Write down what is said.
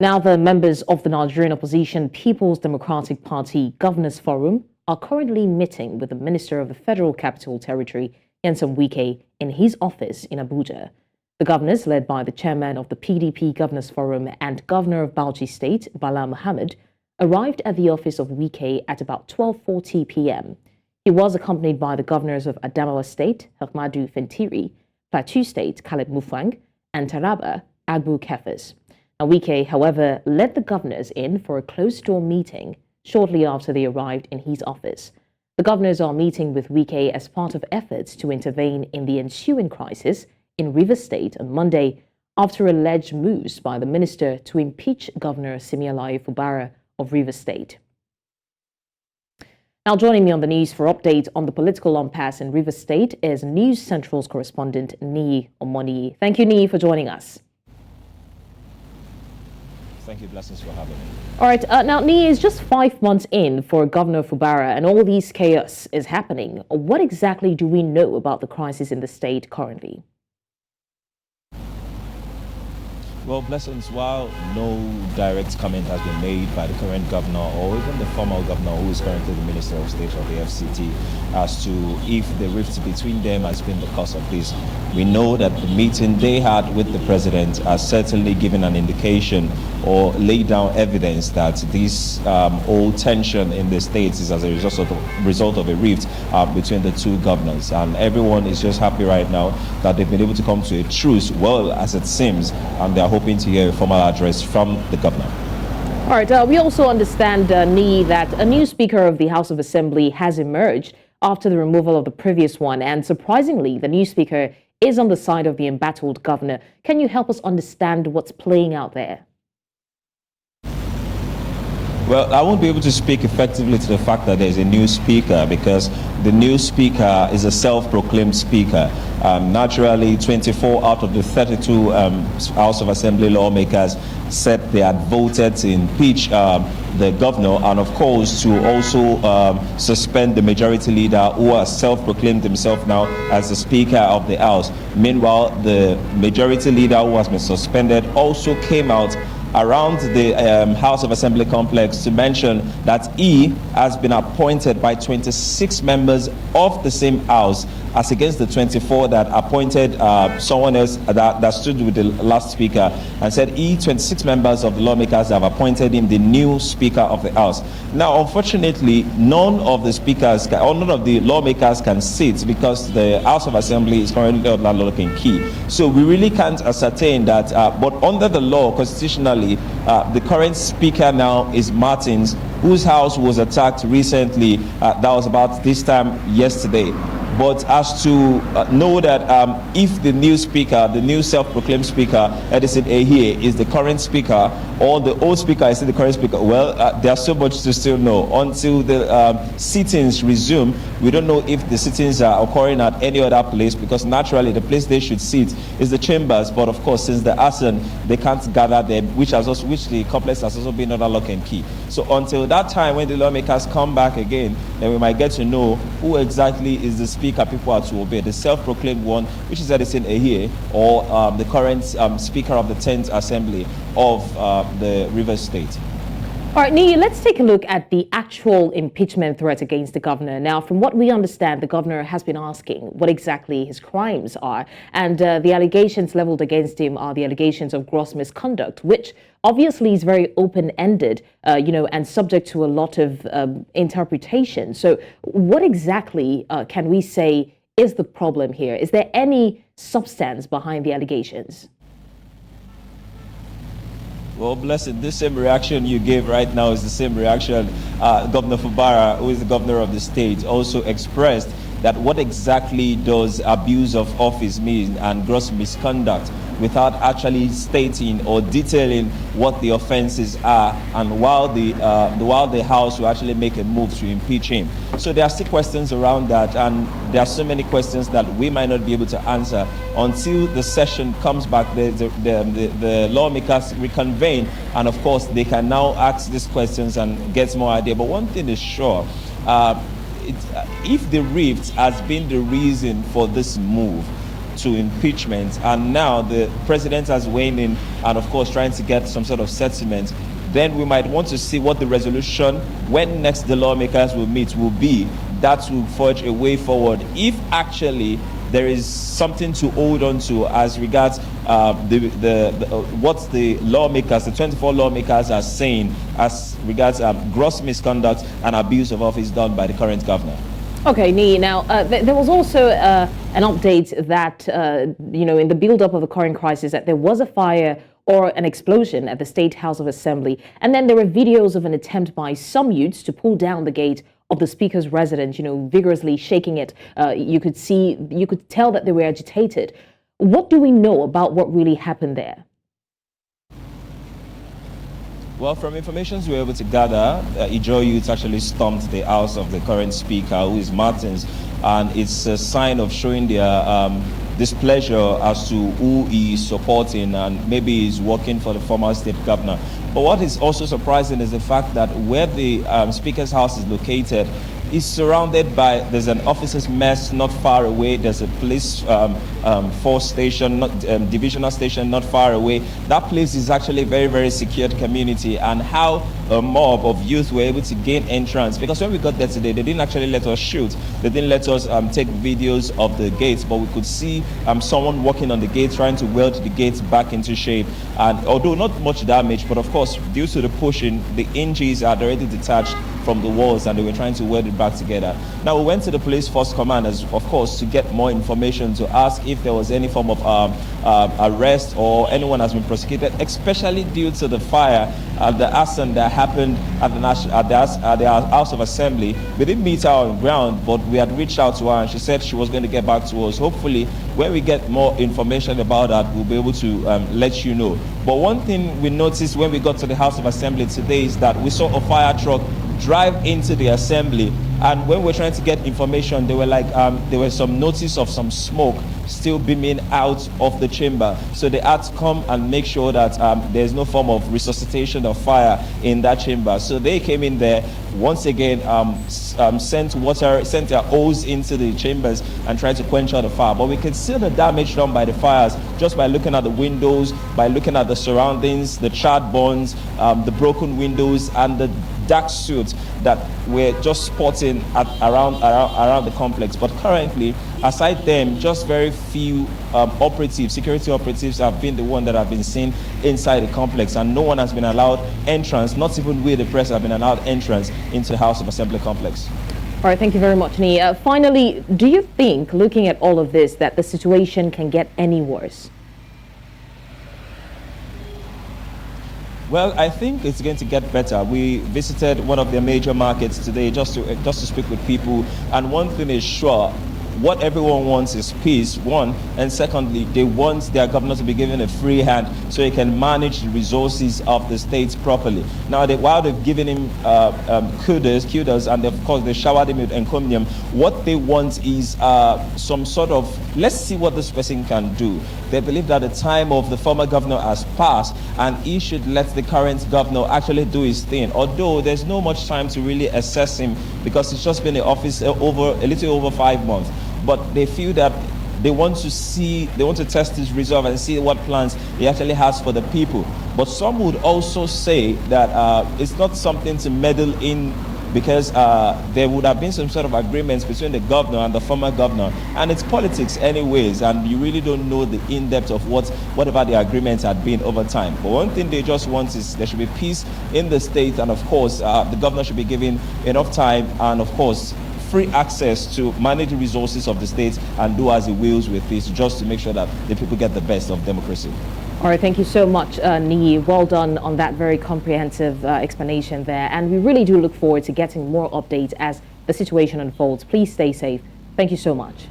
Now, the members of the Nigerian opposition People's Democratic Party Governors Forum are currently meeting with the Minister of the Federal Capital Territory, Nyesom Wike, in his office in Abuja. The governors, led by the chairman of the PDP Governors Forum and Governor of Bauchi State, Bala Mohammed, arrived at the office of Wike at about 12:40 p.m. He was accompanied by the governors of Adamawa State, Ahmadu Fintiri, Plateau State, Caleb Mufwang, and Taraba, Agbu Kefas. Now, Wike, however, led the governors in for a closed-door meeting shortly after they arrived in his office. The governors are meeting with Wike as part of efforts to intervene in the ensuing crisis in Rivers State on Monday after alleged moves by the minister to impeach Governor Siminalayi Fubara of Rivers State. Now, joining me on the news for updates on the political impasse in Rivers State is News Central's correspondent Niyi Omoniyi. Thank you, Niyi, for joining us. Thank you, Blessings, for having me. All right, now Niyi is just 5 months in for Governor Fubara and all these chaos is happening. What exactly do we know about the crisis in the state currently? Well, Blessings, while no direct comment has been made by the current governor or even the former governor who is currently the Minister of State of the FCT as to if the rift between them has been the cause of this, we know that the meeting they had with the president has certainly given an indication or laid down evidence that this old tension in the states is as a result of a rift between the two governors. And everyone is just happy right now that they've been able to come to a truce, well, as it seems, and they are hoping to hear a formal address from the governor. All right, we also understand, Niyi, that a new Speaker of the House of Assembly has emerged after the removal of the previous one. And surprisingly, the new Speaker is on the side of the embattled governor. Can you help us understand what's playing out there? Well, I won't be able to speak effectively to the fact that there's a new speaker because the new speaker is a self-proclaimed speaker. Naturally, 24 out of the 32 House of Assembly lawmakers said they had voted to impeach the governor and, of course, to also suspend the majority leader who has self-proclaimed himself now as the Speaker of the House. Meanwhile, the majority leader who has been suspended also came out around the House of Assembly complex to mention that he has been appointed by 26 members of the same House as against the 24 that appointed someone else that stood with the last speaker, and said 26 members of the lawmakers have appointed him the new Speaker of the House. Now, unfortunately, none of the lawmakers can sit because the House of Assembly is currently on lock and key. So we really can't ascertain that, but under the law, constitutionally, the current speaker now is Martins, whose house was attacked recently. That was about this time yesterday. But as to know that if the new speaker, the new self-proclaimed speaker, Edison Ehie, is the current speaker, or the old speaker is the current speaker, well, there's so much to still know. Until the sittings resume, we don't know if the sittings are occurring at any other place, because naturally the place they should sit is the chambers. But of course, since the arson, they can't gather there, which the complex has also been under lock and key. So until that time, when the lawmakers come back again, then we might get to know who exactly is the speaker people are to obey, the self-proclaimed one, which is Edison Ehie, or the current Speaker of the 10th Assembly of the Rivers State. All right, Niyi, let's take a look at the actual impeachment threat against the governor. Now, from what we understand, the governor has been asking what exactly his crimes are. And the allegations leveled against him are the allegations of gross misconduct, which obviously is very open-ended, and subject to a lot of interpretation. So what exactly can we say is the problem here? Is there any substance behind the allegations? Well, Blessed, this same reaction you gave right now is the same reaction Governor Fubara, who is the governor of the state, also expressed, that what exactly does abuse of office mean and gross misconduct, without actually stating or detailing what the offenses are, and while the House will actually make a move to impeach him. So there are still questions around that, and there are so many questions that we might not be able to answer until the session comes back. The lawmakers reconvene, and of course they can now ask these questions and get more idea. But one thing is sure, if the rift has been the reason for this move, to impeachment, and now the president has weighed in and, of course, trying to get some sort of settlement, then we might want to see what the resolution, when next the lawmakers will meet, will be. That will forge a way forward if actually there is something to hold on to as regards what the lawmakers, the 24 lawmakers, are saying as regards gross misconduct and abuse of office done by the current governor. Okay, Nii, now there was also an update that, in the build-up of the current crisis, that there was a fire or an explosion at the State House of Assembly. And then there were videos of an attempt by some youths to pull down the gate of the speaker's residence, vigorously shaking it. You could tell that they were agitated. What do we know about what really happened there? Well, from information we were able to gather, Ijaw youths actually stormed the house of the current speaker, who is Martins, and it's a sign of showing their displeasure as to who he is supporting, and maybe he's working for the former state governor. But what is also surprising is the fact that where the speaker's house is located is surrounded by, there's an officers' mess not far away, there's a police force station, divisional station not far away. That place is actually a very, very secured community, and how a mob of youth were able to gain entrance, because when we got there today, they didn't actually let us shoot, they didn't let us take videos of the gates, but we could see someone walking on the gate trying to weld the gates back into shape, and although not much damage, but of course due to the pushing, the hinges had already detached from the walls and they were trying to weld it back together. Now we went to the police force command, of course, to get more information, to ask if there was any form of arrest or anyone has been prosecuted, especially due to the fire at the arson that happened at the House of Assembly. We didn't meet her on ground, but we had reached out to her and she said she was going to get back to us. Hopefully, when we get more information about that, we'll be able to let you know. But one thing we noticed when we got to the House of Assembly today is that we saw a fire truck drive into the assembly, and when we were trying to get information, they were like there was some notice of some smoke still beaming out of the chamber, so they had to come and make sure that there's no form of resuscitation of fire in that chamber. So they came in there once again, sent their hose into the chambers and tried to quench out the fire. But we can see the damage done by the fires just by looking at the windows, by looking at the surroundings, the charred bonds, the broken windows, and the dark suits that we're just spotting around the complex. But currently, aside them, just very few security operatives have been the one that have been seen inside the complex, and no one has been allowed entrance, not even we the press have been allowed entrance into the House of Assembly complex. All right, thank you very much, Nii. Finally, do you think, looking at all of this, that the situation can get any worse? Well, I think it's going to get better. We visited one of their major markets today just to speak with people, and one thing is sure: what everyone wants is peace, one, and secondly, they want their governor to be given a free hand so he can manage the resources of the states properly. Now, while they've given him kudos, and of course they showered him with encomium, what they want is some sort of, let's see what this person can do. They believe that the time of the former governor has passed, and he should let the current governor actually do his thing. Although there's no much time to really assess him, because it's just been in office a little over 5 months. But they feel that they want to test his resolve and see what plans he actually has for the people. But some would also say that it's not something to meddle in, because there would have been some sort of agreements between the governor and the former governor, and it's politics anyways, and you really don't know the in-depth of whatever the agreements had been over time. But one thing they just want is there should be peace in the state, and of course the governor should be given enough time and of course free access to manage the resources of the state and do as he wills with this, just to make sure that the people get the best of democracy. All right, thank you so much, Nii. Well done on that very comprehensive explanation there. And we really do look forward to getting more updates as the situation unfolds. Please stay safe. Thank you so much.